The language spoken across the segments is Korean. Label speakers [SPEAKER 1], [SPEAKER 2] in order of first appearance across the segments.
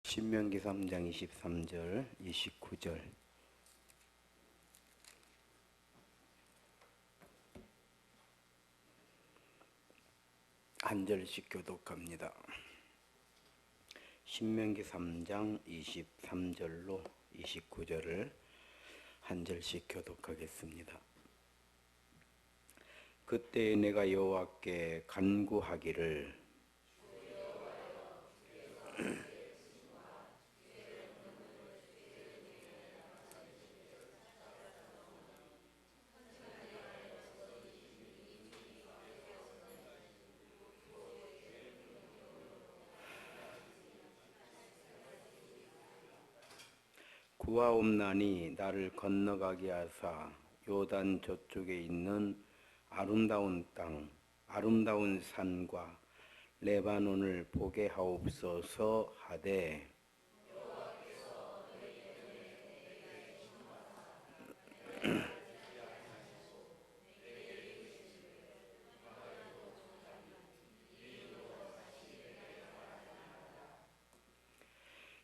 [SPEAKER 1] 신명기 3장 23절, 29절 한 절씩 교독합니다. 신명기 3장 23절로 29절을 한 절씩 교독하겠습니다. 그때 내가 여호와께 간구하기를 구하옵나니 나를 건너가게 하사 요단 저쪽에 있는 아름다운 땅, 아름다운 산과 레바논을 보게 하옵소서 하되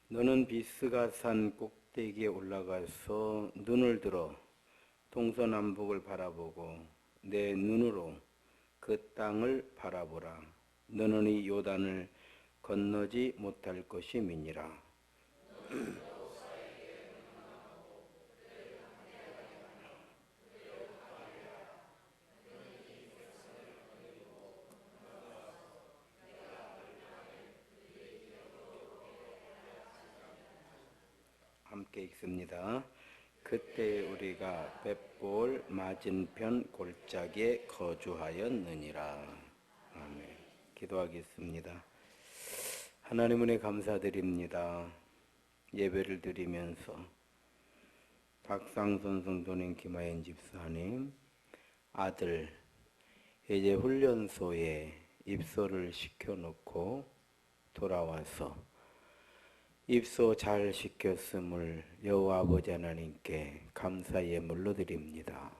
[SPEAKER 1] 너는 비스가산 꼭대기에 올라가서 눈을 들어 동서남북을 바라보고 내 눈으로 그 땅을 바라보라. 너는 이 요단을 건너지 못할 것임이니라. 함께 읽습니다. 그때 우리가 벳볼 맞은편 골짜기에 거주하였느니라. 아멘. 기도하겠습니다. 하나님 은혜 감사드립니다. 예배를 드리면서 박상선 성도님, 김하연 집사님 아들 이제 훈련소에 입소를 시켜놓고 돌아와서 입소 잘 시켰음을 여호와 아버지 하나님께 감사 예물로 드립니다.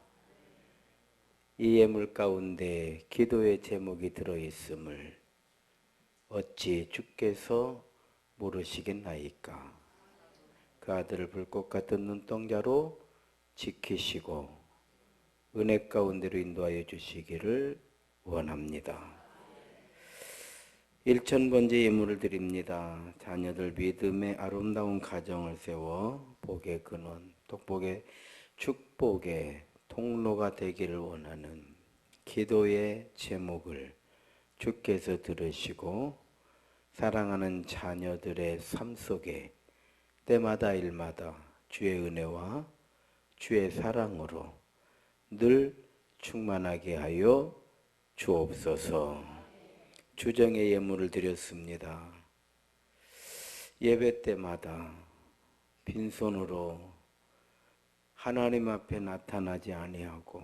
[SPEAKER 1] 이 예물 가운데 기도의 제목이 들어있음을 어찌 주께서 모르시겠나이까. 그 아들을 불꽃 같은 눈동자로 지키시고 은혜 가운데로 인도하여 주시기를 원합니다. 1000번째 예물을 드립니다. 자녀들 믿음의 아름다운 가정을 세워 복의 근원, 복의 축복의 통로가 되기를 원하는 기도의 제목을 주께서 들으시고 사랑하는 자녀들의 삶 속에 때마다 일마다 주의 은혜와 주의 사랑으로 늘 충만하게 하여 주옵소서. 주정의 예물을 드렸습니다. 예배 때마다 빈손으로 하나님 앞에 나타나지 아니하고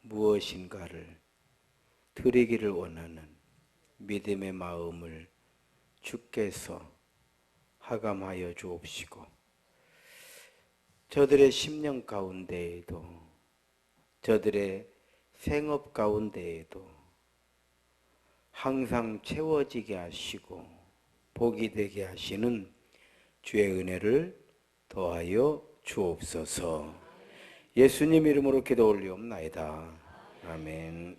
[SPEAKER 1] 무엇인가를 드리기를 원하는 믿음의 마음을 주께서 하감하여 주옵시고 저들의 심령 가운데에도 저들의 생업 가운데에도 항상 채워지게 하시고 복이 되게 하시는 주의 은혜를 더하여 주옵소서. 예수님 이름으로 기도 올리옵나이다. 아멘.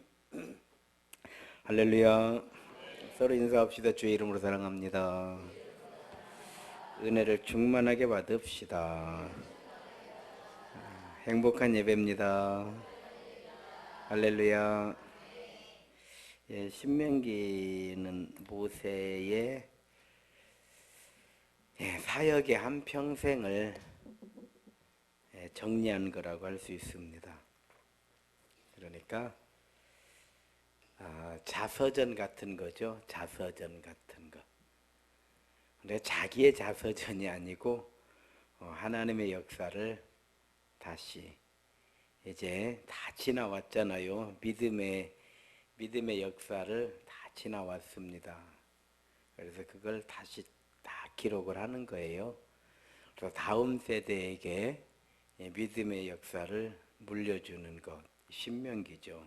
[SPEAKER 1] 할렐루야. 서로 인사합시다. 주의 이름으로 사랑합니다. 은혜를 충만하게 받읍시다. 행복한 예배입니다. 할렐루야. 예, 신명기는 모세의 사역의 한평생을 정리한 거라고 할 수 있습니다. 그러니까 자서전 같은 거죠. 자서전 같은 거. 근데 자기의 자서전이 아니고 하나님의 역사를 다시 이제 다 지나왔잖아요. 믿음의 역사를 다 지나왔습니다. 그래서 그걸 다시 다 기록을 하는 거예요. 그래서 다음 세대에게 믿음의 역사를 물려주는 것, 신명기죠.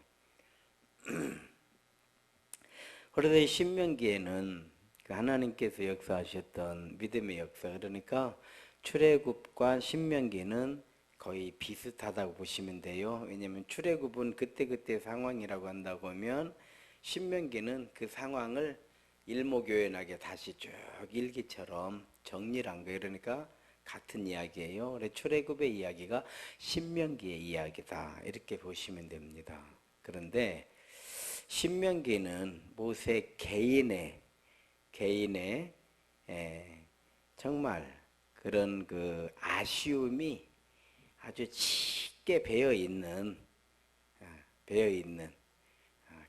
[SPEAKER 1] 그래서 이 신명기에는 그 하나님께서 역사하셨던 믿음의 역사, 그러니까 출애굽과 신명기는 거의 비슷하다고 보시면 돼요. 왜냐하면 출애굽은 그때그때 상황이라고 한다고 하면 신명기는 그 상황을 일목요연하게 다시 쭉 일기처럼 정리를 한 거예요. 그러니까 같은 이야기예요. 그래서 출애굽의 이야기가 신명기의 이야기다, 이렇게 보시면 됩니다. 그런데 신명기는 모세 개인의 정말 그런 그 아쉬움이 아주 짙게 배어 있는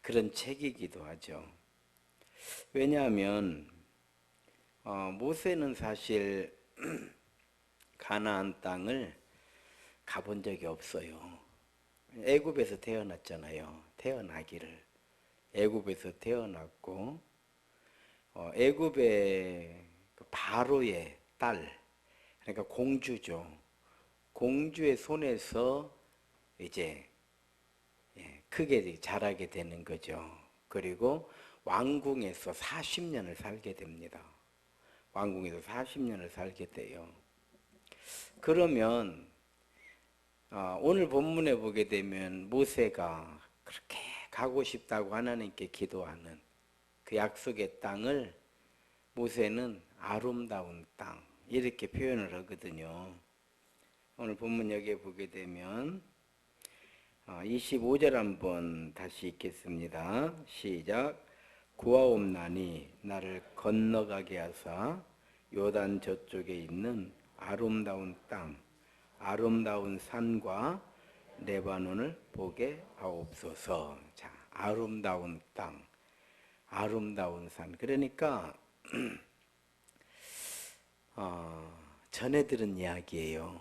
[SPEAKER 1] 그런 책이기도 하죠. 왜냐하면 모세는 사실 가나안 땅을 가본 적이 없어요. 애굽에서 태어났잖아요. 애굽에서 태어났고 애굽의 바로의 딸, 그러니까 공주죠. 공주의 손에서 이제 크게 자라게 되는 거죠. 그리고 왕궁에서 40년을 살게 됩니다. 왕궁에서 40년을 살게 돼요. 그러면 오늘 본문에 보게 되면 모세가 그렇게 가고 싶다고 하나님께 기도하는 그 약속의 땅을 모세는 아름다운 땅, 이렇게 표현을 하거든요. 오늘 본문 여기에 보게 되면 25절 한번 다시 읽겠습니다. 시작. 구하옵나니 나를 건너가게 하사 요단 저쪽에 있는 아름다운 땅, 아름다운 산과 레바논을 보게 하옵소서. 자, 아름다운 땅, 아름다운 산. 그러니까 전해 들은 이야기예요.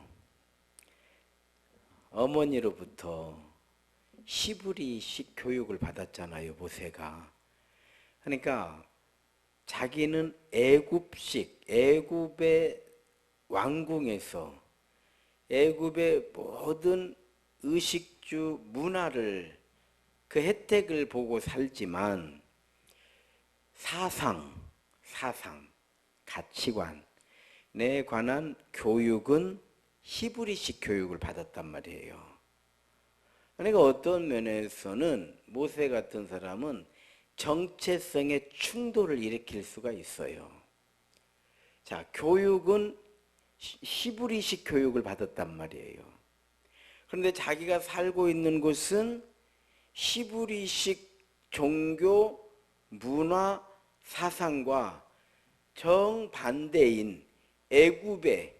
[SPEAKER 1] 어머니로부터 히브리식 교육을 받았잖아요, 모세가. 그러니까 자기는 애굽의 왕궁에서 애굽의 모든 의식주 문화를, 그 혜택을 보고 살지만 사상, 가치관에 관한 교육은 히브리식 교육을 받았단 말이에요. 그러니까 어떤 면에서는 모세 같은 사람은 정체성의 충돌을 일으킬 수가 있어요. 자, 교육은 히브리식 교육을 받았단 말이에요. 그런데 자기가 살고 있는 곳은 히브리식 종교, 문화, 사상과 정반대인 애굽의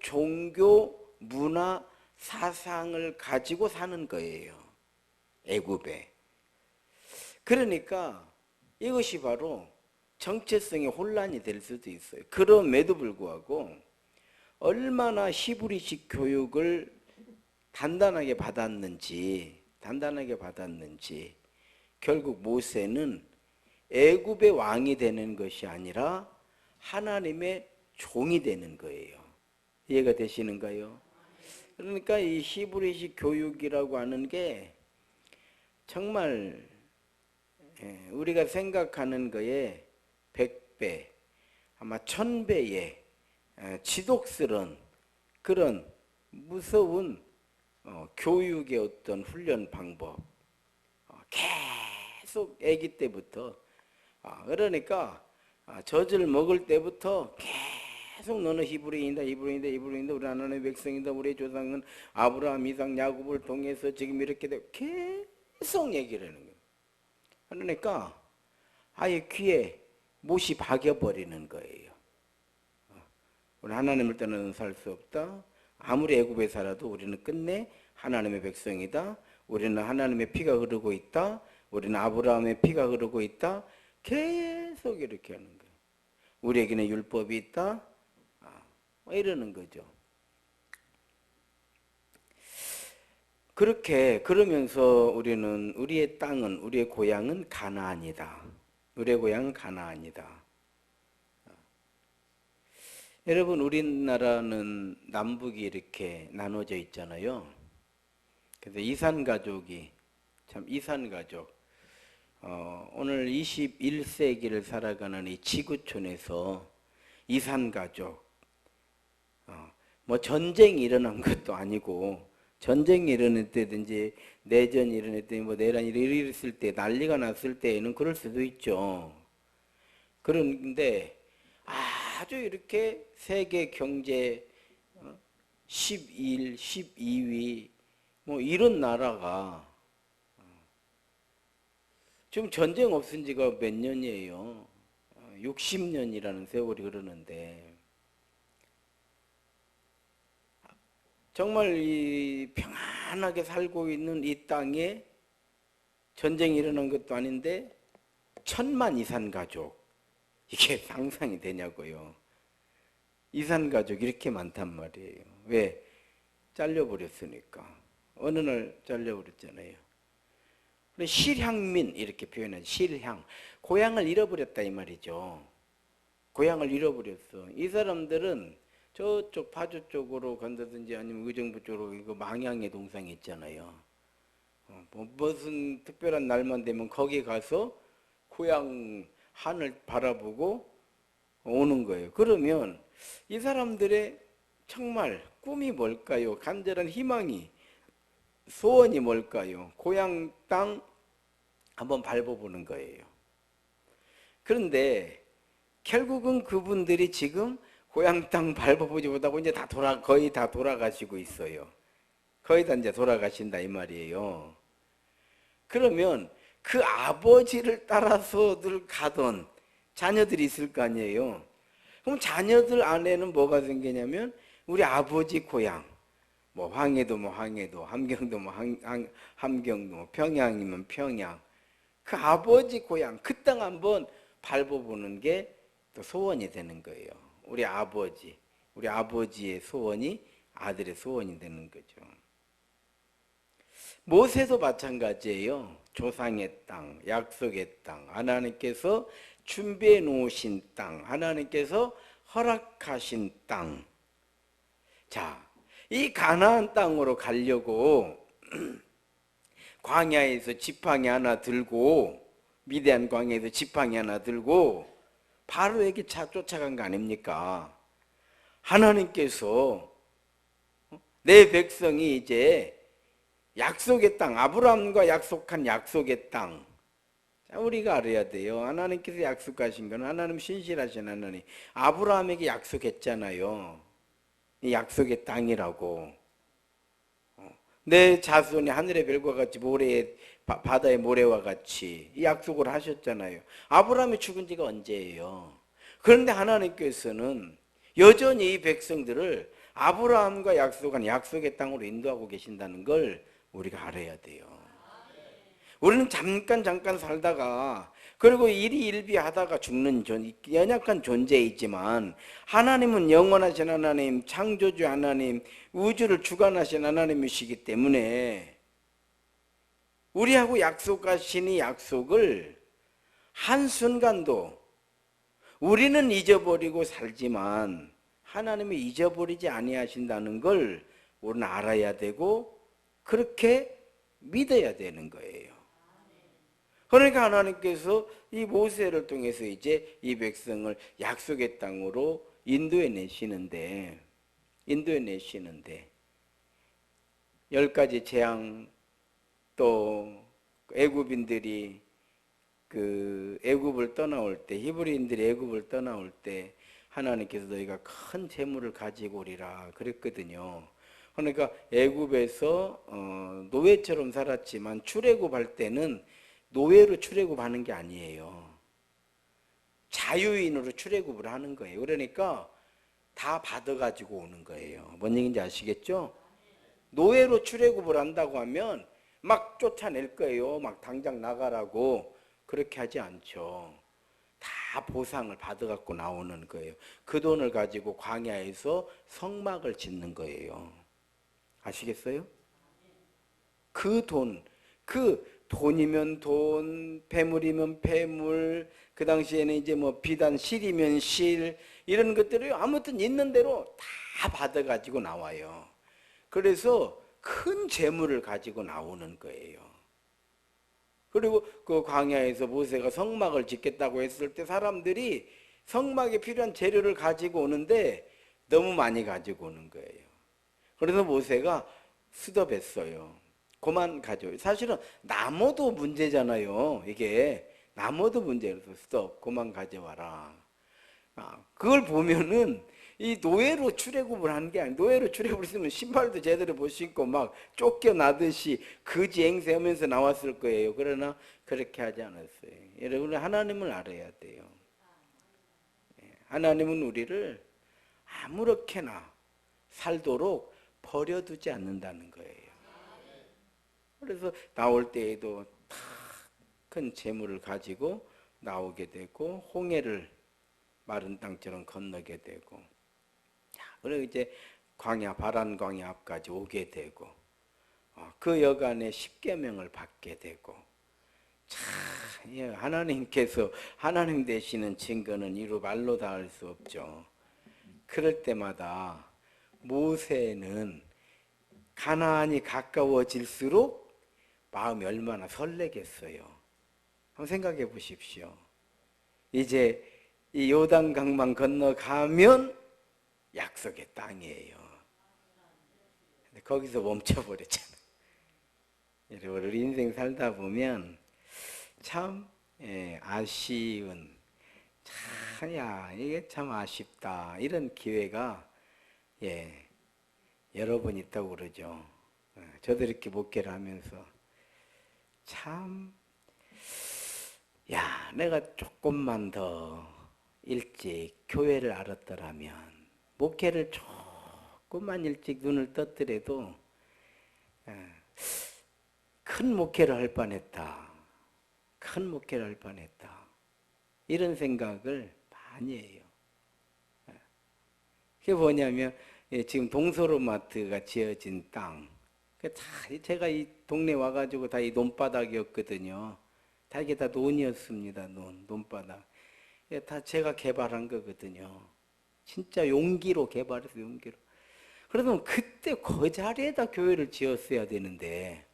[SPEAKER 1] 종교, 문화, 사상을 가지고 사는 거예요. 애굽에. 그러니까 이것이 바로 정체성의 혼란이 될 수도 있어요. 그럼에도 불구하고 얼마나 히브리식 교육을 단단하게 받았는지 결국 모세는 애굽의 왕이 되는 것이 아니라 하나님의 종이 되는 거예요. 이해가 되시는가요? 그러니까 이 히브리식 교육이라고 하는 게 정말 우리가 생각하는 거에 100배, 아마 1000배의 지독스러운 그런 무서운 교육의 어떤 훈련 방법, 계속 아기 때부터, 그러니까 젖을 먹을 때부터 계속 너는 히브리인이다, 우리 하나님의 백성이다, 우리의 조상은 아브라함, 이삭, 야곱을 통해서 지금 이렇게 되고 계속 얘기를 하는 거예요. 그러니까 아예 귀에 못이 박여버리는 거예요. 우리 하나님을 떠나서는 살 수 없다. 아무리 애굽에 살아도 우리는 끝내 하나님의 백성이다. 우리는 하나님의 피가 흐르고 있다. 우리는 아브라함의 피가 흐르고 있다. 계속 이렇게 하는 거예요. 우리에게는 율법이 있다. 이러는 거죠. 그러면서 우리는 우리의 땅은, 우리의 고향은 가나안이다. 우리의 고향은 가나안이다. 여러분, 우리나라는 남북이 이렇게 나눠져 있잖아요. 그래서 이산가족, 오늘 21세기를 살아가는 이 지구촌에서 이산가족, 뭐 전쟁이 일어난 것도 아니고, 전쟁이 일어날 때든지 내전이 일어날 때, 뭐 내란이 일어났을 때, 난리가 났을 때에는 그럴 수도 있죠. 그런데 아주 이렇게 세계 경제 11, 12위 뭐 이런 나라가 지금 전쟁 없은 지가 몇 년이에요. 60년이라는 세월이 흐르는데 정말 이 평안하게 살고 있는 이 땅에 전쟁이 일어난 것도 아닌데 1000만 이산가족, 이게 상상이 되냐고요. 이산가족 이렇게 많단 말이에요. 왜? 잘려버렸으니까. 어느 날 잘려버렸잖아요. 실향민 이렇게 표현하죠. 실향. 고향을 잃어버렸다 이 말이죠. 고향을 잃어버렸어. 이 사람들은 저쪽 파주 쪽으로 간다든지 아니면 의정부 쪽으로 이거 망향의 동상이 있잖아요. 뭐 무슨 특별한 날만 되면 거기 가서 고향 하늘 바라보고 오는 거예요. 그러면 이 사람들의 정말 꿈이 뭘까요? 간절한 희망이, 소원이 뭘까요? 고향 땅 한번 밟아보는 거예요. 그런데 결국은 그분들이 지금 고향 땅 밟아보지 못하고 이제 거의 다 돌아가시고 있어요. 거의 다 이제 돌아가신다 이 말이에요. 그러면 그 아버지를 따라서 늘 가던 자녀들이 있을 거 아니에요. 그럼 자녀들 안에는 뭐가 생기냐면 우리 아버지 고향, 뭐 황해도 뭐 황해도, 함경도 뭐 함경도, 뭐 평양이면 평양, 그 아버지 고향 그 땅 한번 밟아보는 게 또 소원이 되는 거예요. 우리 아버지의 소원이 아들의 소원이 되는 거죠. 모세도 마찬가지예요. 조상의 땅, 약속의 땅, 하나님께서 준비해 놓으신 땅, 하나님께서 허락하신 땅. 자, 이 가나안 땅으로 가려고 광야에서 지팡이 하나 들고, 미디안 광야에서 지팡이 하나 들고 바로에게 쫓아간 거 아닙니까? 하나님께서 내 백성이 이제 약속의 땅, 아브라함과 약속한 약속의 땅. 자, 우리가 알아야 돼요. 하나님께서 약속하신 건 하나님 신실하신 하나님. 아브라함에게 약속했잖아요. 이 약속의 땅이라고. 내 자손이 하늘의 별과 같이 바다의 모래와 같이 이 약속을 하셨잖아요. 아브라함이 죽은 지가 언제예요? 그런데 하나님께서는 여전히 이 백성들을 아브라함과 약속한 약속의 땅으로 인도하고 계신다는 걸 우리가 알아야 돼요. 우리는 잠깐 살다가 그리고 일희일비하다가 죽는 연약한 존재이지만 하나님은 영원하신 하나님, 창조주 하나님, 우주를 주관하신 하나님이시기 때문에 우리하고 약속하신 이 약속을 한순간도 우리는 잊어버리고 살지만 하나님이 잊어버리지 아니하신다는 걸 우리는 알아야 되고 그렇게 믿어야 되는 거예요. 그러니까 하나님께서 이 모세를 통해서 이제 이 백성을 약속의 땅으로 인도해 내시는데 10가지 재앙, 또 애굽인들이 그 애굽을 떠나올 때, 히브리인들이 애굽을 떠나올 때 하나님께서 너희가 큰 재물을 가지고 오리라 그랬거든요. 그러니까 애굽에서 노예처럼 살았지만 출애굽할 때는 노예로 출애굽하는 게 아니에요. 자유인으로 출애굽을 하는 거예요. 그러니까 다 받아가지고 오는 거예요. 뭔 얘기인지 아시겠죠? 노예로 출애굽을 한다고 하면 막 쫓아낼 거예요. 막 당장 나가라고. 그렇게 하지 않죠. 다 보상을 받아갖고 나오는 거예요. 그 돈을 가지고 광야에서 성막을 짓는 거예요. 아시겠어요? 그 돈이면 돈, 폐물이면 폐물, 그 당시에는 이제 뭐 비단 실이면 실, 이런 것들을 아무튼 있는 대로 다 받아가지고 나와요. 그래서 큰 재물을 가지고 나오는 거예요. 그리고 그 광야에서 모세가 성막을 짓겠다고 했을 때 사람들이 성막에 필요한 재료를 가지고 오는데 너무 많이 가지고 오는 거예요. 그래서 모세가 수덥했어요. 그만 가져요. 사실은 나무도 문제잖아요. 이게 나무도 문제라서 수덥 그만 가져와라. 그걸 보면은 이 노예로 출애굽을 하는 게 아니에요. 노예로 출애굽을 했으면 신발도 제대로 못 신고 막 쫓겨나듯이 거지 행세하면서 나왔을 거예요. 그러나 그렇게 하지 않았어요. 여러분, 하나님을 알아야 돼요. 하나님은 우리를 아무렇게나 살도록 버려두지 않는다는 거예요. 그래서 나올 때에도 다 큰 재물을 가지고 나오게 되고 홍해를 마른 땅처럼 건너게 되고, 그리고 이제 광야 바란 광야 앞까지 오게 되고, 그 여간에 십계명을 받게 되고. 참 하나님께서 하나님 되시는 증거는 이루 말로 다 할 수 없죠. 그럴 때마다 모세는 가나안이 가까워질수록 마음이 얼마나 설레겠어요. 한번 생각해 보십시오. 이제 이 요단강만 건너가면 약속의 땅이에요. 근데 거기서 멈춰버렸잖아요. 여러분, 우리 인생 살다 보면 참 아쉬운, 야 이게 참 아쉽다, 이런 기회가 여러 번 있다고 그러죠. 저도 이렇게 목회를 하면서 참, 야 내가 조금만 더 일찍 교회를 알았더라면, 목회를 조금만 일찍 눈을 떴더라도 큰 목회를 할 뻔했다. 큰 목회를 할 뻔했다. 이런 생각을 많이 해요. 그게 뭐냐면 지금 동서로마트가 지어진 땅, 다 제가 이 동네 와가지고 다 이 논바닥이었거든요. 다 이게 다 논이었습니다. 논바닥. 다 제가 개발한 거거든요. 진짜 용기로 개발해서 용기로. 그러면 그때 그 자리에다 교회를 지었어야 되는데,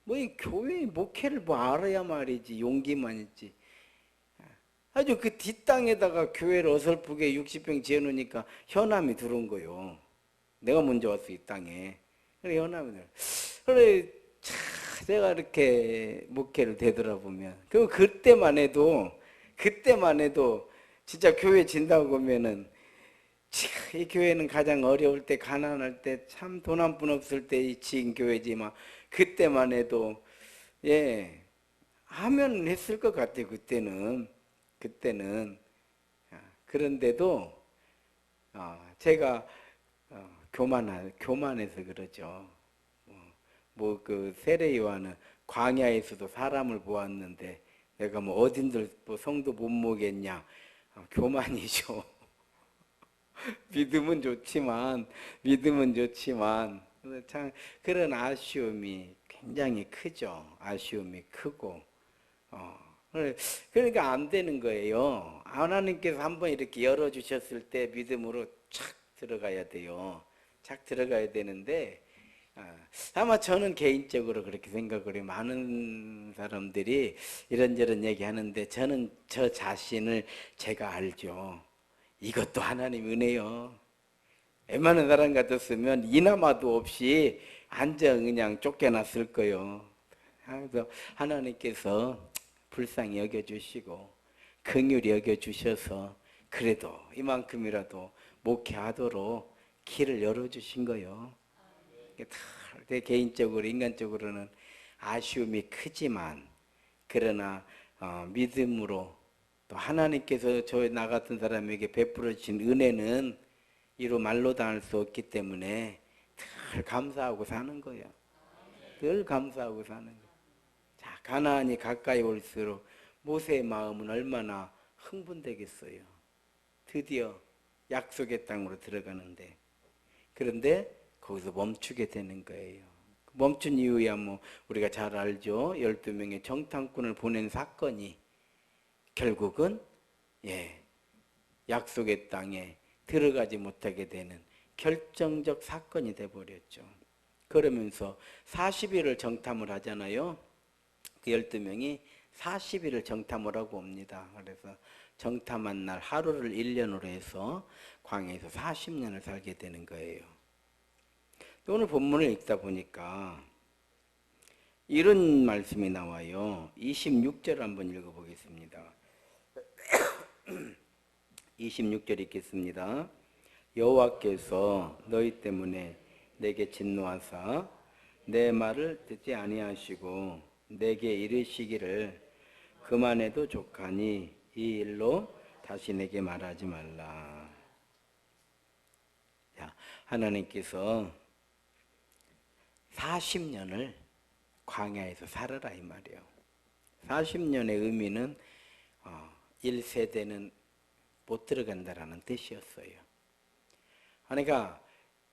[SPEAKER 1] 뭐 이 교회 목회를 뭐 알아야 말이지, 용기만 있지. 아주 그 뒷땅에다가 교회를 어설프게 60평 지어놓으니까 현암이 들어온 거요. 내가 먼저 왔어, 이 땅에. 그래, 현암이 들어. 그래, 제가 이렇게 목회를 되돌아보면, 그때만 해도 진짜 교회 진다고 보면은, 이 교회는 가장 어려울 때, 가난할 때, 참 돈 한 푼 없을 때 지은 교회지만, 그때만 해도, 하면 했을 것 같아요, 그때는. 그런데도, 제가, 교만해서 그러죠. 뭐 그 세례요한은 광야에서도 사람을 보았는데, 내가 뭐 어딘들 뭐 성도 못 모겠냐. 교만이죠. 믿음은 좋지만 참 그런 아쉬움이 굉장히 크죠. 아쉬움이 크고, 그러니까 안 되는 거예요. 하나님께서 한번 이렇게 열어주셨을 때 믿음으로 착 들어가야 돼요. 착 들어가야 되는데, 아마 저는 개인적으로 그렇게 생각을 해요. 많은 사람들이 이런저런 얘기하는데 저는 저 자신을 제가 알죠. 이것도 하나님 은혜요. 웬만한 사람 같았으면 이나마도 없이 안전 그냥 쫓겨났을 거예요. 그래서 하나님께서 불쌍히 여겨주시고 긍휼히 여겨주셔서 그래도 이만큼이라도 목회하도록 길을 열어주신 거예요. 내 개인적으로, 인간적으로는 아쉬움이 크지만, 그러나 믿음으로 또 하나님께서 나 같은 사람에게 베풀어 주신 은혜는 이루 말로 다 할 수 없기 때문에 늘 감사하고 사는 거예요. 늘 감사하고 사는 거예요. 자, 가나안이 가까이 올수록 모세의 마음은 얼마나 흥분되겠어요. 드디어 약속의 땅으로 들어가는데, 그런데 거기서 멈추게 되는 거예요. 멈춘 이유야 뭐 우리가 잘 알죠. 12명의 정탐꾼을 보낸 사건이 결국은 약속의 땅에 들어가지 못하게 되는 결정적 사건이 돼버렸죠. 그러면서 40일을 정탐을 하잖아요. 그 12명이 40일을 정탐을 하고 옵니다. 그래서 정탐한 날 하루를 1년으로 해서 광야에서 40년을 살게 되는 거예요. 오늘 본문을 읽다 보니까 이런 말씀이 나와요. 26절 한번 읽어보겠습니다. 26절 읽겠습니다. 여호와께서 너희 때문에 내게 진노하사 내 말을 듣지 아니하시고 내게 이르시기를 그만해도 족하니 이 일로 다시 내게 말하지 말라. 자, 하나님께서 40년을 광야에서 살아라 이 말이에요. 40년의 의미는 1세대는 못 들어간다라는 뜻이었어요. 그러니까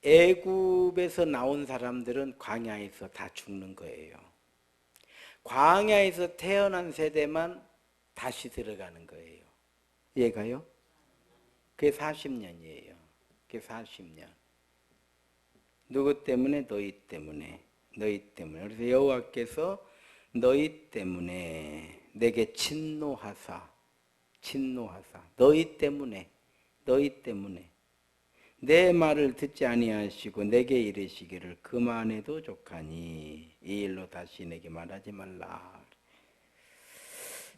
[SPEAKER 1] 애굽에서 나온 사람들은 광야에서 다 죽는 거예요. 광야에서 태어난 세대만 다시 들어가는 거예요. 이해가요? 그게 40년이에요. 그게 40년. 누구 때문에? 너희 때문에. 너희 때문에. 그래서 여호와께서 너희 때문에 내게 진노하사 너희 때문에 내 말을 듣지 아니하시고 내게 이르시기를 그만해도 족하니 이 일로 다시 내게 말하지 말라.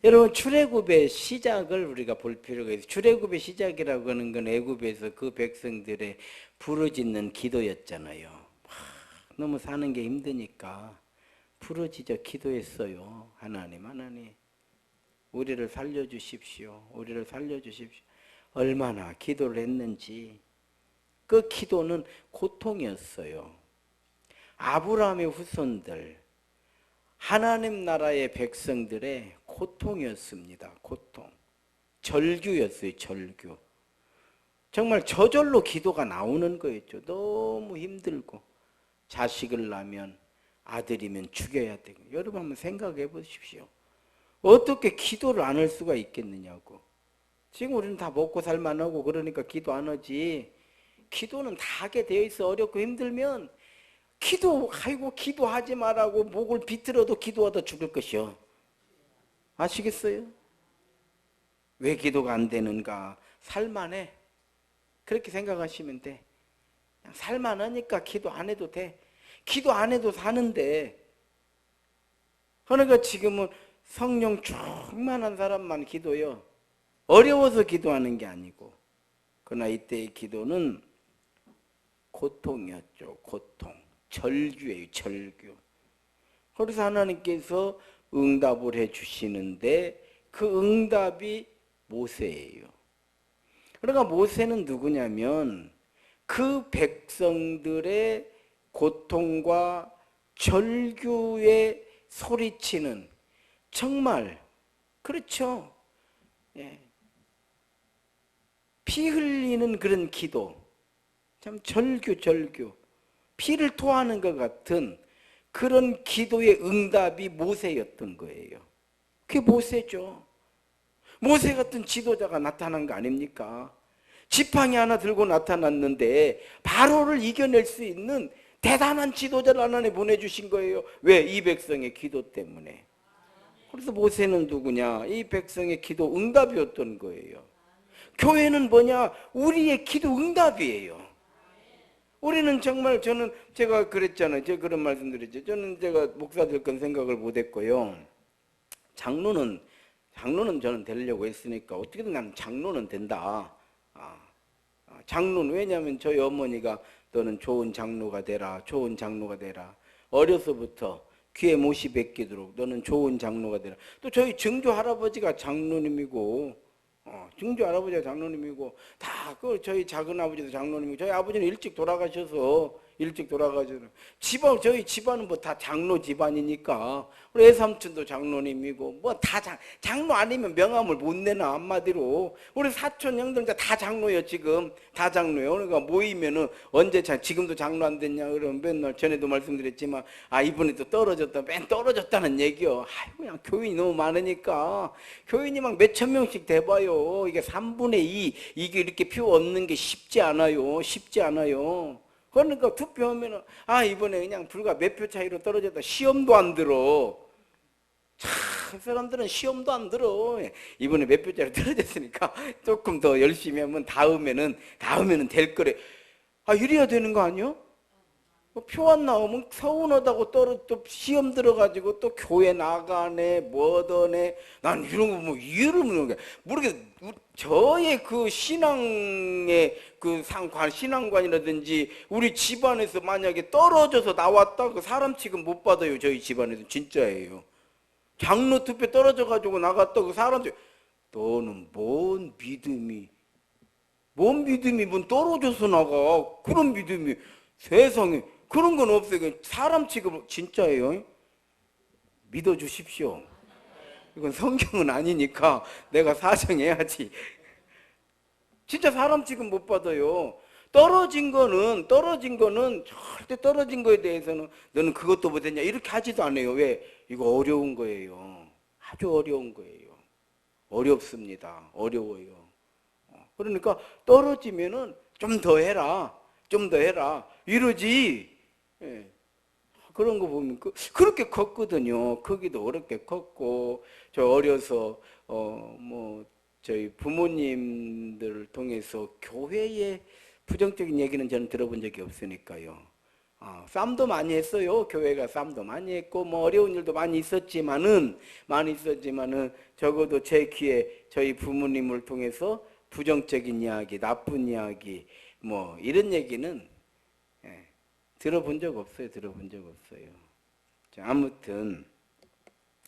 [SPEAKER 1] 여러분, 출애굽의 시작을 우리가 볼 필요가 있어요. 출애굽의 시작이라고 하는 건 애굽에서 그 백성들의 부르짖는 기도였잖아요. 너무 사는 게 힘드니까 부르짖어 기도했어요. 하나님 우리를 살려주십시오. 우리를 살려주십시오. 얼마나 기도를 했는지. 그 기도는 고통이었어요. 아브라함의 후손들, 하나님 나라의 백성들의 고통이었습니다. 고통. 절규였어요. 절규. 정말 저절로 기도가 나오는 거였죠. 너무 힘들고 자식을 낳으면 아들이면 죽여야 되고. 여러분 한번 생각해 보십시오. 어떻게 기도를 안 할 수가 있겠느냐고. 지금 우리는 다 먹고 살만하고 그러니까 기도 안 하지. 기도는 다 하게 되어 있어. 어렵고 힘들면 기도하지 말라고 목을 비틀어도 기도하다 죽을 것이요. 아시겠어요? 왜 기도가 안 되는가? 살만해. 그렇게 생각하시면 돼. 그냥 살만하니까 기도 안 해도 돼. 기도 안 해도 사는데. 그러니까 지금은 성령 충만한 사람만 기도요. 어려워서 기도하는 게 아니고. 그러나 이때의 기도는 고통이었죠. 고통. 절규예요. 절규. 그래서 하나님께서 응답을 해 주시는데 그 응답이 모세예요. 그러니까 모세는 누구냐면 그 백성들의 고통과 절규에 소리치는, 정말 그렇죠. 예. 피 흘리는 그런 기도, 참 절규 피를 토하는 것 같은 그런 기도의 응답이 모세였던 거예요. 그게 모세죠. 모세 같은 지도자가 나타난 거 아닙니까? 지팡이 하나 들고 나타났는데 바로를 이겨낼 수 있는 대단한 지도자를 하나님 보내주신 거예요. 왜? 이 백성의 기도 때문에. 그래서 모세는 누구냐? 이 백성의 기도 응답이었던 거예요. 교회는 뭐냐? 우리의 기도 응답이에요. 우리는 정말, 제가 그랬잖아요. 제가 그런 말씀 드렸죠. 제가 목사 될 건 생각을 못 했고요. 장로는 저는 되려고 했으니까 어떻게든 난 장로는 된다. 장로는, 왜냐하면 저희 어머니가 너는 좋은 장로가 되라. 좋은 장로가 되라. 어려서부터 귀에 못이 베끼도록 너는 좋은 장로가 되라. 또 저희 증조 할아버지가 장로님이고, 증조 할아버지가 장로님이고, 다 저희 작은 아버지도 장로님이고, 저희 아버지는 일찍 돌아가셔서 저희 집안은 뭐 다 장로 집안이니까, 우리 애삼촌도 장로님이고, 뭐 다 장로 아니면 명함을 못 내나, 한마디로. 우리 사촌 형들 다 장로예요, 지금. 다 장로예요. 그러니까 모이면은 언제 지금도 장로 안 됐냐, 그러면 맨날, 전에도 말씀드렸지만, 이번에 또 맨 떨어졌다는 얘기요. 그냥 교인이 너무 많으니까. 교인이 막 몇천 명씩 돼봐요. 이게 3분의 2, 이게 이렇게 표 얻는 게 쉽지 않아요. 그러니까 투표하면은 이번에 그냥 불과 몇 표 차이로 떨어졌다. 시험도 안 들어. 참 사람들은 시험도 안 들어. 이번에 몇 표짜리 떨어졌으니까 조금 더 열심히 하면 다음에는 될 거래. 아, 이래야 되는 거 아니야? 표 안 나오면 서운하다고 또 시험 들어가지고 또 교회 나가네 뭐더네. 난 이런 거 뭐 이해를 모르겠어. 저의 그 신앙의 그 신앙관이라든지 우리 집안에서 만약에 떨어져서 나왔다 그 사람 취급 못 받아요. 저희 집안에서 진짜예요. 장로 투표 떨어져 가지고 나갔다 그 사람들 너는 뭔 믿음이 뭔 떨어져서 나가 그런 믿음이 세상에 그런 건 없어요. 사람 취급 진짜예요. 믿어주십시오. 이건 성경은 아니니까 내가 사정해야지. 진짜 사람 취급 못 받아요. 떨어진 거는 절대 떨어진 거에 대해서는 너는 그것도 못했냐 이렇게 하지도 않아요. 왜? 이거 어려운 거예요. 아주 어려운 거예요. 어렵습니다. 어려워요. 그러니까 떨어지면은 좀 더 해라. 좀 더 해라. 이러지. 예. 그런 거 보면 그렇게 컸거든요. 크기도 어렵게 컸고 저 어려서 저희 부모님들을 통해서 교회의 부정적인 얘기는 저는 들어본 적이 없으니까요. 싸움도 많이 했어요. 교회가 싸움도 많이 했고 뭐 어려운 일도 많이 있었지만은 적어도 제 귀에 저희 부모님을 통해서 부정적인 이야기, 나쁜 이야기 뭐 이런 얘기는 들어본 적 없어요. 들어본 적 없어요. 아무튼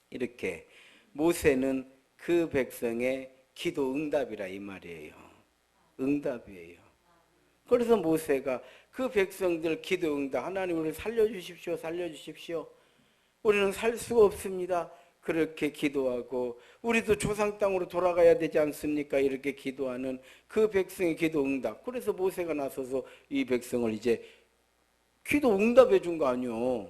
[SPEAKER 1] 이렇게 모세는 그 백성의 기도 응답이라 이 말이에요. 응답이에요. 그래서 모세가 그 백성들 기도 응답 하나님 우리를 살려주십시오. 살려주십시오. 우리는 살 수가 없습니다. 그렇게 기도하고 우리도 조상 땅으로 돌아가야 되지 않습니까? 이렇게 기도하는 그 백성의 기도 응답. 그래서 모세가 나서서 이 백성을 이제 기도 응답해 준 거 아니요.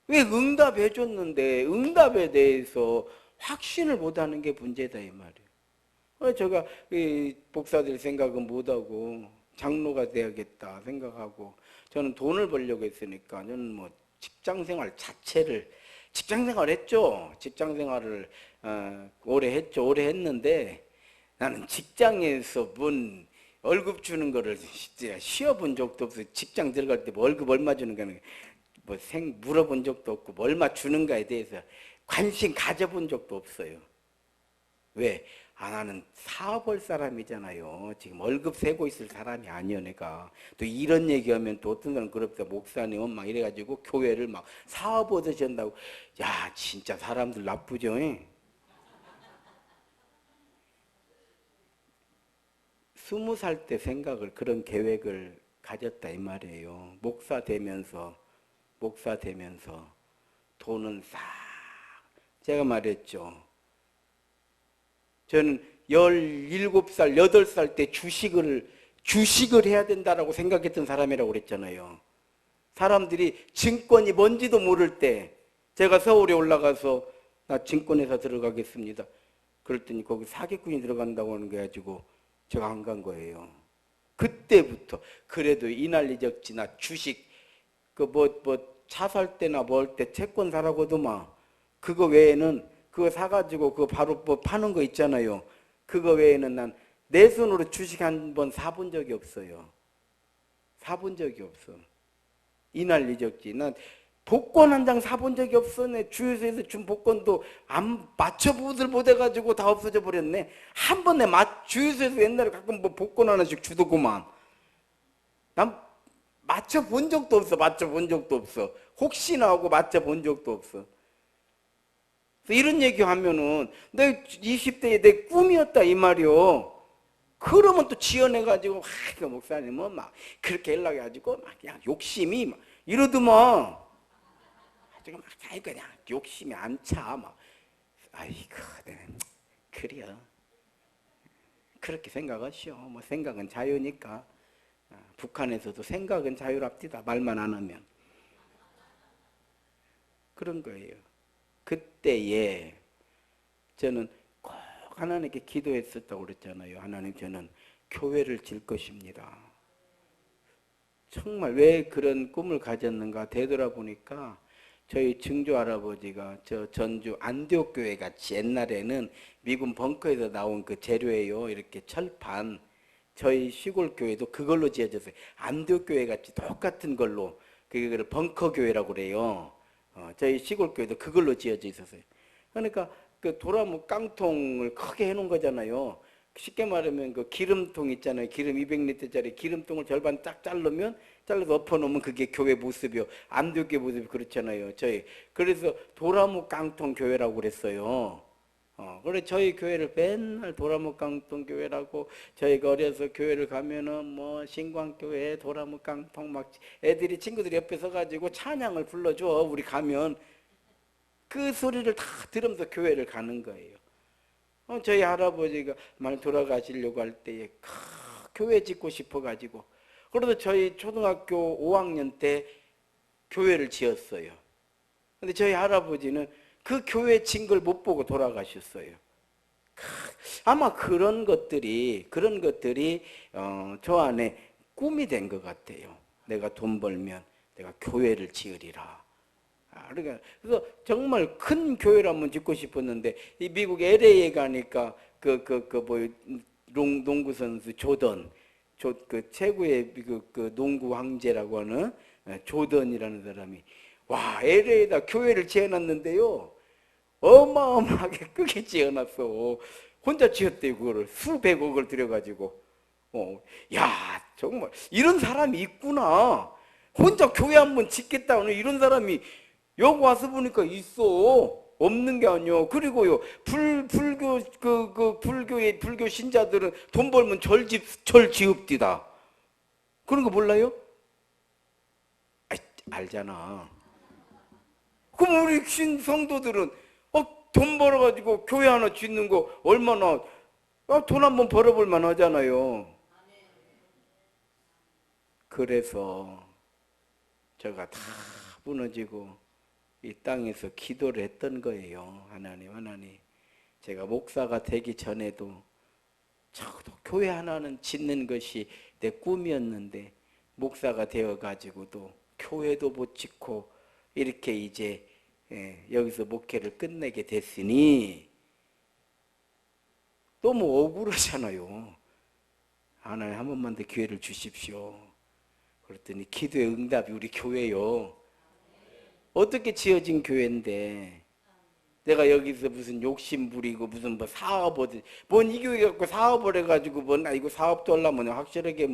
[SPEAKER 1] 왜 응답해 줬는데 응답에 대해서 확신을 못하는 게 문제다 이 말이에요. 제가 복사될 생각은 못하고 장로가 돼야겠다 생각하고 저는 돈을 벌려고 했으니까 저는 뭐 직장생활 자체를 직장생활 했죠. 직장생활을 오래 했죠. 오래 했는데 나는 직장에서 뭔 월급 주는 거를 쉬어본 적도 없어요. 직장 들어갈 때 월급 얼마 주는 거는 물어본 적도 없고 얼마 주는가에 대해서 관심 가져본 적도 없어요. 왜? 나는 사업할 사람이잖아요. 지금 월급 세고 있을 사람이 아니요, 내가. 또 이런 얘기하면 또 어떤 사람은 그럽다. 목사님은 막 이래가지고 교회를 막 사업 얻으신다고. 야, 진짜 사람들 나쁘죠? 20살 때 그런 계획을 가졌다 이 말이에요. 목사 되면서 돈은 싹 제가 말했죠. 저는 17살, 8살 때 주식을 해야 된다라고 생각했던 사람이라고 그랬잖아요. 사람들이 증권이 뭔지도 모를 때 제가 서울에 올라가서 나 증권회사 들어가겠습니다. 그랬더니 거기 사기꾼이 들어간다고 하는 거 가지고 제가 안 간 거예요. 그때부터 그래도 이날리적지 나 주식 차 살 때나 뭐 할 때 채권 사라고도 막 그거 외에는 그거 사가지고 그거 바로 파는 거 있잖아요. 그거 외에는 난 내 손으로 주식 한 번 사본 적이 없어요. 사본 적이 없어. 이날리적지 난 복권 한 장 사본 적이 없어. 내 주유소에서 준 복권도 안 맞춰보들 못해가지고 다 없어져 버렸네. 한 번 내 주유소에서 옛날에 가끔 뭐 복권 하나씩 주더구만. 난 맞춰본 적도 없어. 혹시나 하고 맞춰본 적도 없어. 이런 얘기 하면은 내 20대에 내 꿈이었다 이 말이요. 그러면 또 지어내가지고 그 목사님은 막 그렇게 연락해가지고 막 그냥 욕심이 막 이러더만. 지금 막 그냥 욕심이 안 차. 막 아이고 그래요. 그렇게 생각하시오. 뭐 생각은 자유니까. 북한에서도 생각은 자유랍디다. 말만 안 하면. 그런 거예요. 그때에 저는 꼭 하나님께 기도했었다고 그랬잖아요. 하나님 저는 교회를 질 것입니다. 정말 왜 그런 꿈을 가졌는가 되돌아보니까 저희 증조 할아버지가 저 전주 안디옥 교회 같이 옛날에는 미군 벙커에서 나온 그 재료예요. 이렇게 철판. 저희 시골 교회도 그걸로 지어졌어요. 안디옥 교회 같이 똑같은 걸로 그걸 벙커 교회라고 그래요. 저희 시골 교회도 그걸로 지어져 있었어요. 그러니까 그 도라무 깡통을 크게 해놓은 거잖아요. 쉽게 말하면 그 기름통 있잖아요. 기름 200리터짜리 기름통을 절반 딱 자르면 잘라서 엎어놓으면 그게 교회 모습이요. 안디옥 교회 모습이 그렇잖아요. 저희 그래서 도라무 깡통 교회라고 그랬어요. 그래 저희 교회를 맨날 도라무 깡통 교회라고 저희가 어려서 교회를 가면은 뭐 신광교회 도라무 깡통 막 애들이 친구들이 옆에 서가지고 찬양을 불러줘. 우리 가면 그 소리를 다 들으면서 교회를 가는 거예요. 저희 할아버지가 말 돌아가시려고 할 때에 교회 짓고 싶어가지고 그래서 저희 초등학교 5학년 때 교회를 지었어요. 근데 저희 할아버지는 그 교회 진 걸 못 보고 돌아가셨어요. 아마 그런 것들이 저 안에 꿈이 된 것 같아요. 내가 돈 벌면 내가 교회를 지으리라. 그러니까 그래서 정말 큰 교회를 한번 짓고 싶었는데 이 미국 LA에 가니까 농구 선수 조던 그 최고의 미국 그 농구 황제라고 하는 조던이라는 사람이 와 LA에다 교회를 지어놨는데요. 어마어마하게 크게 지어놨어. 혼자 지었대요. 그거를 수백억을 들여가지고. 야 정말 이런 사람이 있구나. 혼자 교회 한번 짓겠다는 이런 사람이 여기 와서 보니까 있어. 없는 게 아니요. 그리고요 불교 신자들은 돈 벌면 절 지읍디다. 그런 거 몰라요? 알잖아. 그럼 우리 성도들은 돈 벌어가지고 교회 하나 짓는 거 얼마나 돈 한번 벌어볼 만하잖아요. 그래서 제가 다 무너지고 이 땅에서 기도를 했던 거예요. 하나님 제가 목사가 되기 전에도 저도 교회 하나는 짓는 것이 내 꿈이었는데 목사가 되어가지고도 교회도 못 짓고 이렇게 이제 여기서 목회를 끝내게 됐으니 너무 억울하잖아요. 하나님 한 번만 더 기회를 주십시오. 그랬더니 기도의 응답이 우리 교회요. 어떻게 지어진 교회인데 내가 여기서 무슨 욕심 부리고 무슨 뭐 사업을 뭔 이 교회 갖고 사업을 해가지고 이거 사업도 하려면 확실하게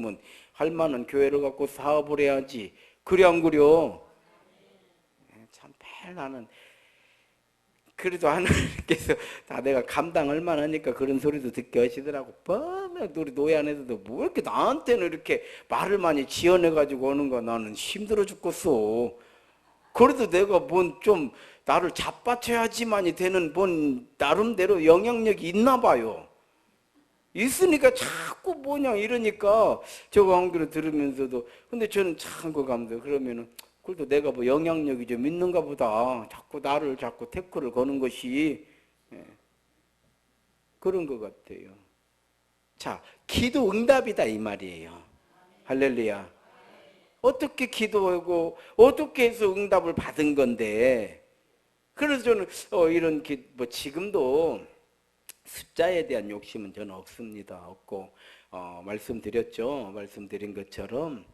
[SPEAKER 1] 할 만한 교회를 갖고 사업을 해야지. 그래 안 그려? 참 나는 그래도 하나님께서 다 내가 감당할 만하니까 그런 소리도 듣게 하시더라고. 우리 노예 안에서도 뭐 이렇게 나한테는 이렇게 말을 많이 지어내가지고 오는 거 나는 힘들어 죽겠어. 그래도 내가 좀 나를 잡아쳐야지만이 되는 나름대로 영향력이 있나 봐요. 있으니까 자꾸 이러니까 저거 한 귀로 들으면서도 근데 저는 참 그거 감도 그러면은 그래도 내가 영향력이 좀 있는가 보다. 나를 자꾸 태클을 거는 것이 그런 것 같아요. 자, 기도 응답이다 이 말이에요. 할렐루야. 어떻게 기도하고 어떻게 해서 응답을 받은 건데 그래서 저는 이런 지금도 숫자에 대한 욕심은 저는 없습니다. 없고 말씀드린 것처럼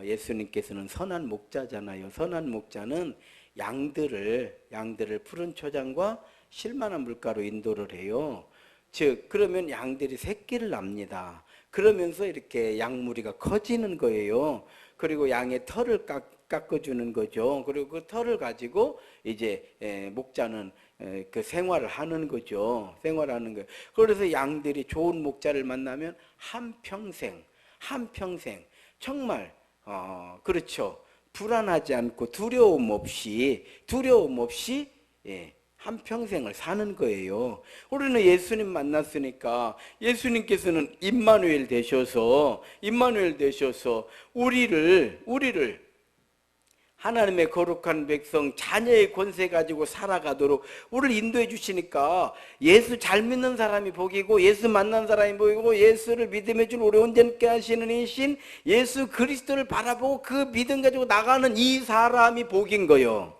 [SPEAKER 1] 예수님께서는 선한 목자잖아요. 선한 목자는 양들을 푸른 초장과 실만한 물가로 인도를 해요. 즉 그러면 양들이 새끼를 납니다. 그러면서 이렇게 양무리가 커지는 거예요. 그리고 양의 털을 깎아주는 거죠. 그리고 그 털을 가지고 이제 목자는 그 생활을 하는 거죠. 생활하는 거예요. 그래서 양들이 좋은 목자를 만나면 한평생 정말 그렇죠. 불안하지 않고 두려움 없이 한평생을 사는 거예요. 우리는 예수님 만났으니까 예수님께서는 임마누엘 되셔서 우리를 하나님의 거룩한 백성 자녀의 권세 가지고 살아가도록 우리를 인도해 주시니까 예수 잘 믿는 사람이 복이고 예수 만난 사람이 복이고 예수를 믿음해 줄 우리 온전케 하시는 이신 예수 그리스도를 바라보고 그 믿음 가지고 나가는 이 사람이 복인 거요.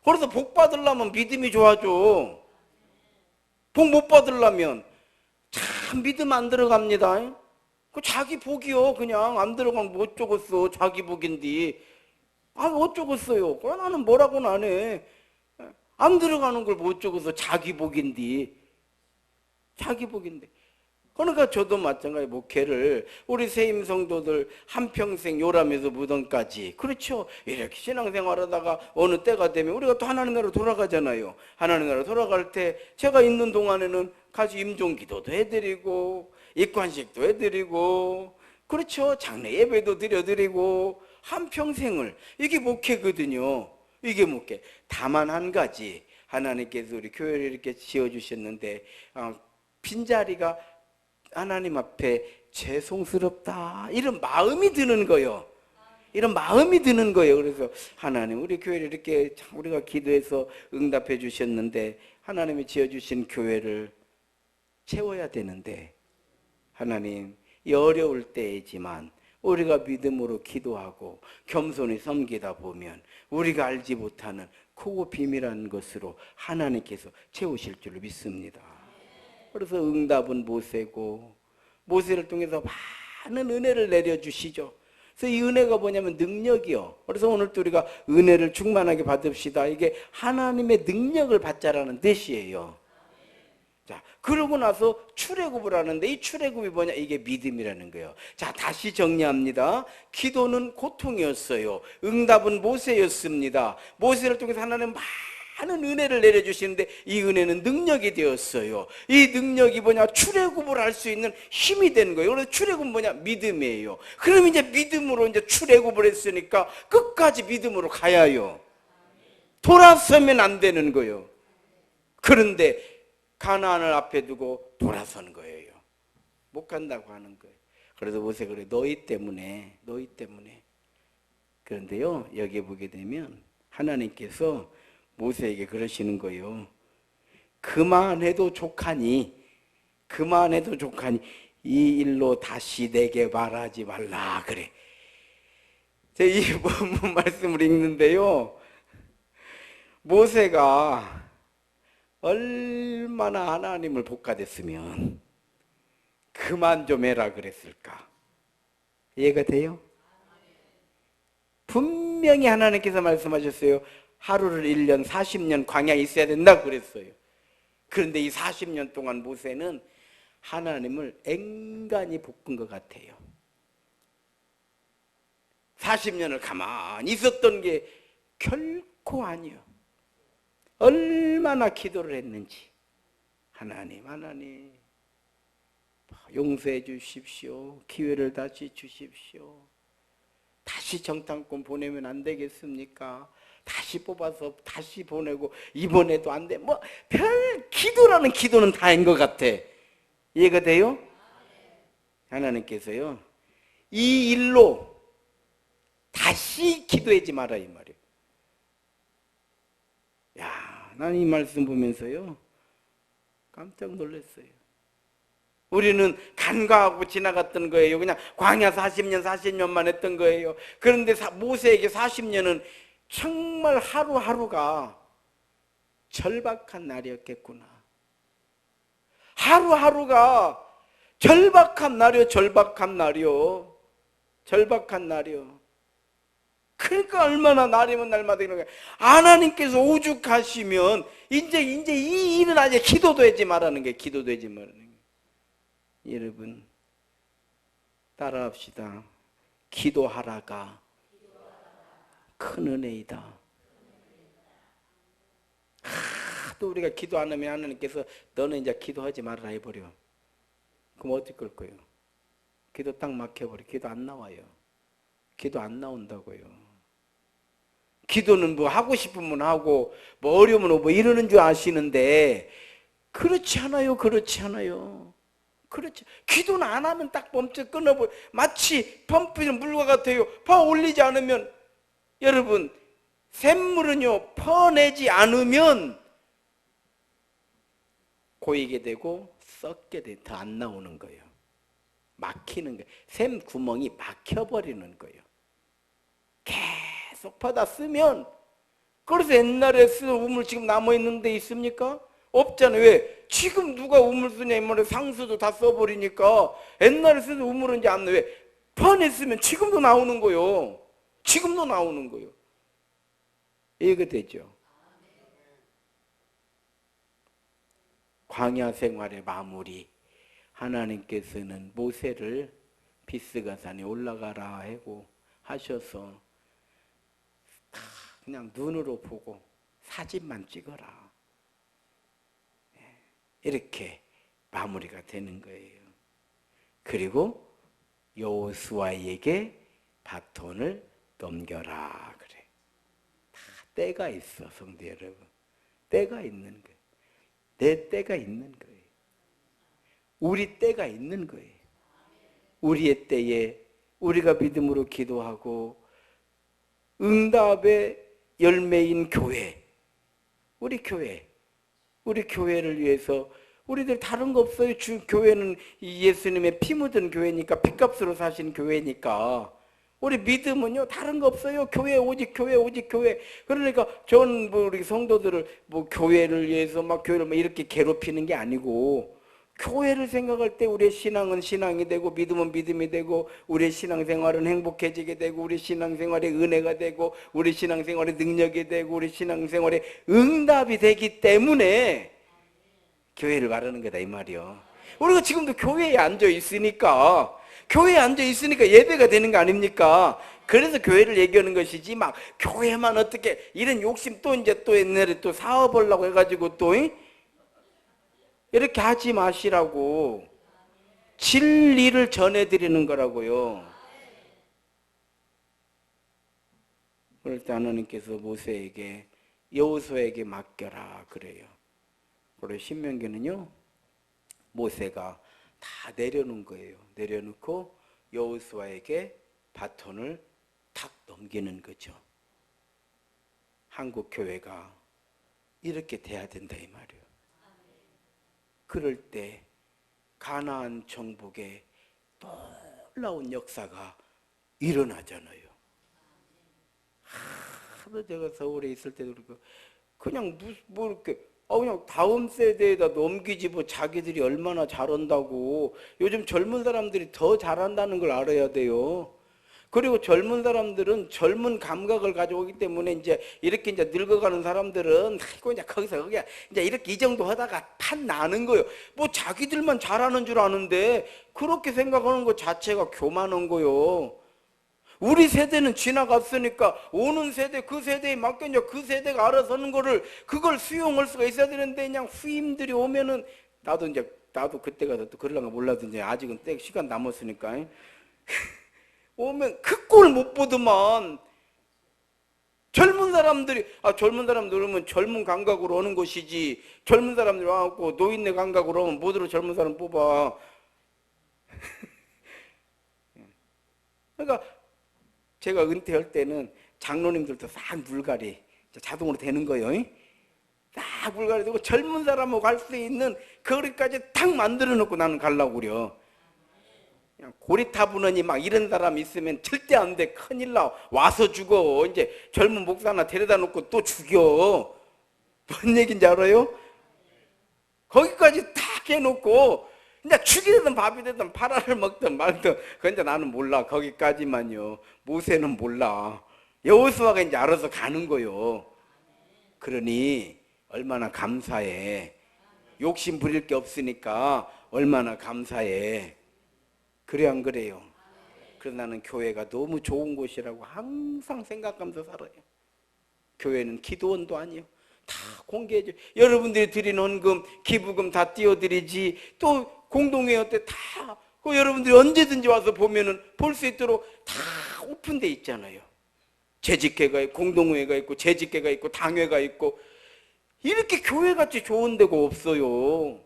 [SPEAKER 1] 그래서 복 받으려면 믿음이 좋아져. 복 못 받으려면 참 믿음 안 들어갑니다. 그 자기 복이요. 그냥 안 들어가면 뭐 어쩌겠어. 자기 복인데. 아, 어쩌겠어요. 그래, 나는 뭐라고는 안 해. 안 들어가는 걸 뭐 어쩌겠어. 자기 복인데. 자기 복인데. 그러니까 저도 마찬가지 목회를 우리 세임 성도들 한평생 요람에서 무덤까지, 그렇죠, 이렇게 신앙생활하다가 어느 때가 되면 우리가 또 하나님 나라로 돌아가잖아요. 하나님 나라로 돌아갈 때 제가 있는 동안에는 같이 임종기도도 해드리고 입관식도 해드리고, 그렇죠, 장례 예배도 드려드리고 한평생을, 이게 목회거든요. 이게 목회. 다만 한 가지, 하나님께서 우리 교회를 이렇게 지어주셨는데 빈자리가 하나님 앞에 죄송스럽다, 이런 마음이 드는 거예요. 이런 마음이 드는 거예요. 그래서 하나님, 우리 교회를 이렇게 우리가 기도해서 응답해 주셨는데 하나님이 지어주신 교회를 채워야 되는데, 하나님, 이 어려울 때이지만 우리가 믿음으로 기도하고 겸손히 섬기다 보면 우리가 알지 못하는 크고 비밀한 것으로 하나님께서 채우실 줄로 믿습니다. 그래서 응답은 모세고, 모세를 통해서 많은 은혜를 내려주시죠. 그래서 이 은혜가 뭐냐면 능력이요. 그래서 오늘 또 우리가 은혜를 충만하게 받읍시다. 이게 하나님의 능력을 받자라는 뜻이에요. 자, 그러고 나서 출애굽을 하는데 이 출애굽이 뭐냐? 이게 믿음이라는 거예요. 자, 다시 정리합니다. 기도는 고통이었어요. 응답은 모세였습니다. 모세를 통해서 하나님은 많은 은혜를 내려주시는데 이 은혜는 능력이 되었어요. 이 능력이 뭐냐? 출애굽을 할 수 있는 힘이 된 거예요. 그래서 출애굽은 뭐냐? 믿음이에요. 그럼 이제 믿음으로 이제 출애굽을 했으니까 끝까지 믿음으로 가야 해요. 돌아서면 안 되는 거예요. 그런데 가나안을 앞에 두고 돌아선 거예요. 못 간다고 하는 거예요. 그래서 모세가 그래, 너희 때문에. 그런데요, 여기 보게 되면 하나님께서 모세에게 그러시는 거예요. 그만해도 족하니 이 일로 다시 내게 말하지 말라 그래. 제가 이 본문 말씀을 읽는데요, 모세가 얼마나 하나님을 복받았으면 그만 좀 해라 그랬을까? 이해가 돼요? 분명히 하나님께서 말씀하셨어요. 하루를 1년 40년 광야에 있어야 된다고 그랬어요. 그런데 이 40년 동안 모세는 하나님을 앵간히 볶은 것 같아요. 40년을 가만히 있었던 게 결코 아니에요. 얼마나 기도를 했는지. 하나님 용서해 주십시오. 기회를 다시 주십시오. 다시 정탐꾼 보내면 안 되겠습니까? 다시 뽑아서 다시 보내고 이번에도 안 돼. 뭐 별 기도라는 기도는 다인 것 같아. 이해가 돼요? 하나님께서요, 이 일로 다시 기도하지 마라 이 말이에요. 야, 난 이 말씀 보면서요 깜짝 놀랐어요. 우리는 간과하고 지나갔던 거예요. 그냥 광야 40년만 했던 거예요. 그런데 모세에게 40년은 정말 하루하루가 절박한 날이었겠구나. 하루하루가 절박한 날이요. 그러니까 얼마나 날이면 날마다 이런 거예요. 하나님께서 오죽하시면 이제 이 일은 아직 기도도 하지 말라는 게, 여러분 따라합시다. 기도하라가 큰 은혜이다. 또 우리가 기도 안 하면 하나님께서 너는 이제 기도하지 말라 해버려. 그럼 어떻게 할 거예요? 기도 딱 막혀버려. 기도 안 나와요. 기도 안 나온다고요. 기도는 뭐 하고 싶으면 하고 뭐 어려우면 뭐 이러는 줄 아시는데 그렇지 않아요. 기도는 안 하면 딱 멈춰 끊어버려. 마치 펌프는 물과 같아요. 퍼 올리지 않으면, 여러분 샘물은요 퍼내지 않으면 고이게 되고 썩게 돼. 더 안 나오는 거예요. 막히는 거예요. 샘 구멍이 막혀버리는 거예요. 계속 퍼다 쓰면 그래서 옛날에 쓴 우물 지금 남아있는 데 있습니까? 없잖아요. 왜? 지금 누가 우물 쓰냐 이 말이에요. 상수도 다 써버리니까 옛날에 쓴 우물은 이제 안 나와요. 왜? 판에 쓰면 지금도 나오는 거요. 지금도 나오는 거요. 이해가 되죠? 광야 생활의 마무리, 하나님께서는 모세를 비스가산에 올라가라 하고 하셔서 다 그냥 눈으로 보고 사진만 찍어라, 이렇게 마무리가 되는 거예요. 그리고 여호수아에게 바톤을 넘겨라 그래. 다 때가 있어, 성도 여러분. 때가 있는 거예요. 내 때가 있는 거예요. 우리 때가 있는 거예요. 우리의 때에 우리가 믿음으로 기도하고 응답의 열매인 교회, 우리 교회를 위해서 우리들 다른 거 없어요. 교회는 예수님의 피 묻은 교회니까, 피값으로 사신 교회니까. 우리 믿음은요 다른 거 없어요. 교회, 오직 교회, 오직 교회. 그러니까 전 우리 성도들을 교회를 위해서 교회를 이렇게 괴롭히는 게 아니고, 교회를 생각할 때 우리의 신앙은 신앙이 되고 믿음은 믿음이 되고 우리의 신앙생활은 행복해지게 되고 우리 신앙생활에 은혜가 되고 우리 신앙생활에 능력이 되고 우리 신앙생활에 응답이 되기 때문에 교회를 말하는 거다 이 말이요. 우리가 지금도 교회에 앉아 있으니까 예배가 되는 거 아닙니까? 그래서 교회를 얘기하는 것이지 교회만 어떻게 이런 욕심 또 옛날에 또 사업하려고 해가지고 또 이렇게 하지 마시라고. 진리를 전해드리는 거라고요. 그럴 때 하나님께서 모세에게 여호수아에게 맡겨라 그래요. 그리고 신명기는요 모세가 다 내려놓은 거예요. 내려놓고 여호수아에게 바톤을 탁 넘기는 거죠. 한국 교회가 이렇게 돼야 된다 이 말이에요. 그럴 때 가나안 정복에 놀라운 역사가 일어나잖아요. 하도 제가 서울에 있을 때도 그렇고 그냥 이렇게 그냥 다음 세대에다 넘기지 자기들이 얼마나 잘한다고. 요즘 젊은 사람들이 더 잘한다는 걸 알아야 돼요. 그리고 젊은 사람들은 젊은 감각을 가져오기 때문에 이렇게 늙어가는 사람들은 거기서 이렇게 이 정도 하다가 판 나는 거예요. 자기들만 잘하는 줄 아는데 그렇게 생각하는 것 자체가 교만한 거예요. 우리 세대는 지나갔으니까 오는 세대, 그 세대에 맞게 그 세대가 알아서 하는 그걸 수용할 수가 있어야 되는데 그냥 후임들이 오면은 나도 그때 가서 또 그러려면 몰라도 아직은 시간 남았으니까 오면 그 꼴 못 보더만. 젊은 사람들 오면 젊은 감각으로 오는 것이지, 젊은 사람들이 와갖고 노인네 감각으로 오면 뭐대로 젊은 사람 뽑아. 그러니까 제가 은퇴할 때는 장로님들도 싹 물갈이 자동으로 되는 거예요. 싹 물갈이 되고 젊은 사람하고 갈 수 있는 거리까지 탁 만들어 놓고 나는 가려고 그래요. 그냥 고리타분하니 이런 사람 있으면 절대 안 돼. 큰일 나. 와서 죽어. 젊은 목사나 데려다 놓고 또 죽여. 뭔 얘기인지 알아요? 거기까지 딱 해놓고 죽이든 밥이 되든 파라를 먹든 말든 그건 나는 몰라. 거기까지만요. 모세는 몰라. 여호수아가 알아서 가는 거요. 그러니 얼마나 감사해. 욕심 부릴 게 없으니까 얼마나 감사해. 그래 안 그래요? 그래서 나는 교회가 너무 좋은 곳이라고 항상 생각하면서 살아요. 교회는 기도원도 아니에요. 다 공개해줘. 여러분들이 드린 헌금, 기부금 다 띄워드리지. 또 공동회의 때 다 여러분들이 언제든지 와서 보면은 볼 수 있도록 다 오픈돼 있잖아요. 재직회가 있고 공동회가 있고 재직회가 있고 당회가 있고. 이렇게 교회같이 좋은 데가 없어요.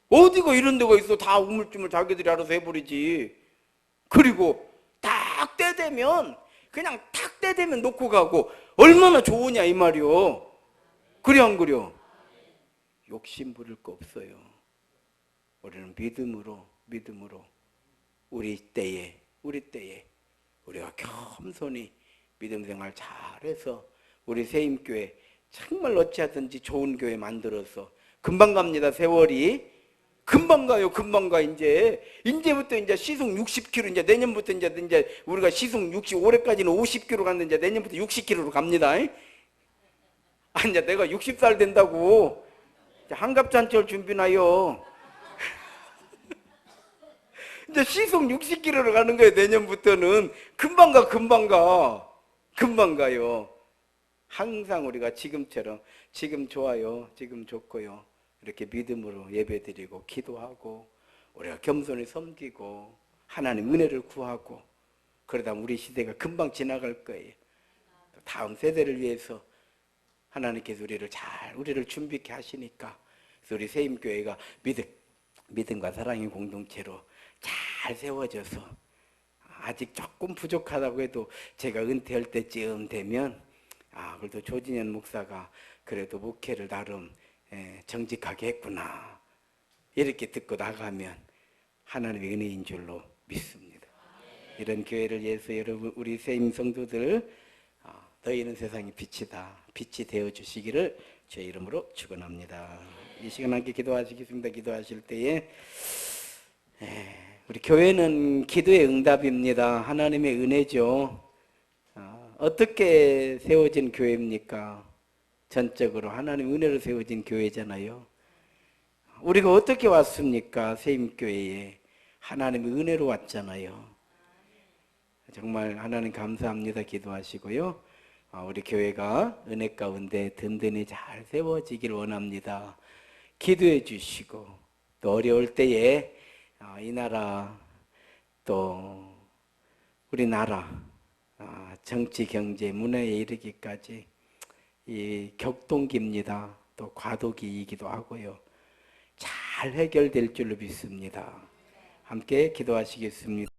[SPEAKER 1] 어디가 이런 데가 있어. 다 우물쭈물 자기들이 알아서 해버리지. 그리고 딱 때 되면 그냥 딱 때 되면 놓고 가고 얼마나 좋으냐 이 말이요. 그래 안 그려? 욕심 부릴 거 없어요. 우리는 믿음으로 우리 때에 우리가 겸손히 믿음 생활 잘해서 우리 세임교회 정말 어찌하든지 좋은 교회 만들어서 금방 갑니다. 세월이 금방 가요. 금방 가. 이제부터 이제 시속 60km, 이제 내년부터 이제 우리가 시속 60, 올해까지는 50km 갔는데 이제 내년부터 60km로 갑니다. 아, 이제 내가 60살 된다고 한갑잔치할 준비나요. 이제 시속 60km로 가는 거예요. 내년부터는 금방 가, 금방 가, 금방 가요. 항상 우리가 지금처럼 지금 좋아요, 지금 좋고요. 이렇게 믿음으로 예배드리고 기도하고 우리가 겸손히 섬기고 하나님 은혜를 구하고 그러다 우리 시대가 금방 지나갈 거예요. 다음 세대를 위해서 하나님께서 우리를 준비케 하시니까 그래서 우리 세임교회가 믿음과 사랑의 공동체로 잘 세워져서 아직 조금 부족하다고 해도 제가 은퇴할 때쯤 되면 그래도 조진현 목사가 그래도 목회를 나름 정직하게 했구나 이렇게 듣고 나가면 하나님의 은혜인 줄로 믿습니다. 이런 교회를 위해서 여러분 우리 세임 성도들 너희는 세상의 빛이다. 빛이 되어주시기를 제 이름으로 축원합니다. 이 시간 함께 기도하시겠습니다. 기도하실 때에 우리 교회는 기도의 응답입니다. 하나님의 은혜죠. 어떻게 세워진 교회입니까? 전적으로 하나님의 은혜로 세워진 교회잖아요. 우리가 어떻게 왔습니까? 세임교회에 하나님의 은혜로 왔잖아요. 정말 하나님 감사합니다. 기도하시고요. 우리 교회가 은혜 가운데 든든히 잘 세워지길 원합니다. 기도해 주시고 또 어려울 때에 이 나라 또 우리나라 정치, 경제, 문화에 이르기까지 이 격동기입니다. 또 과도기이기도 하고요. 잘 해결될 줄로 믿습니다. 함께 기도하시겠습니다.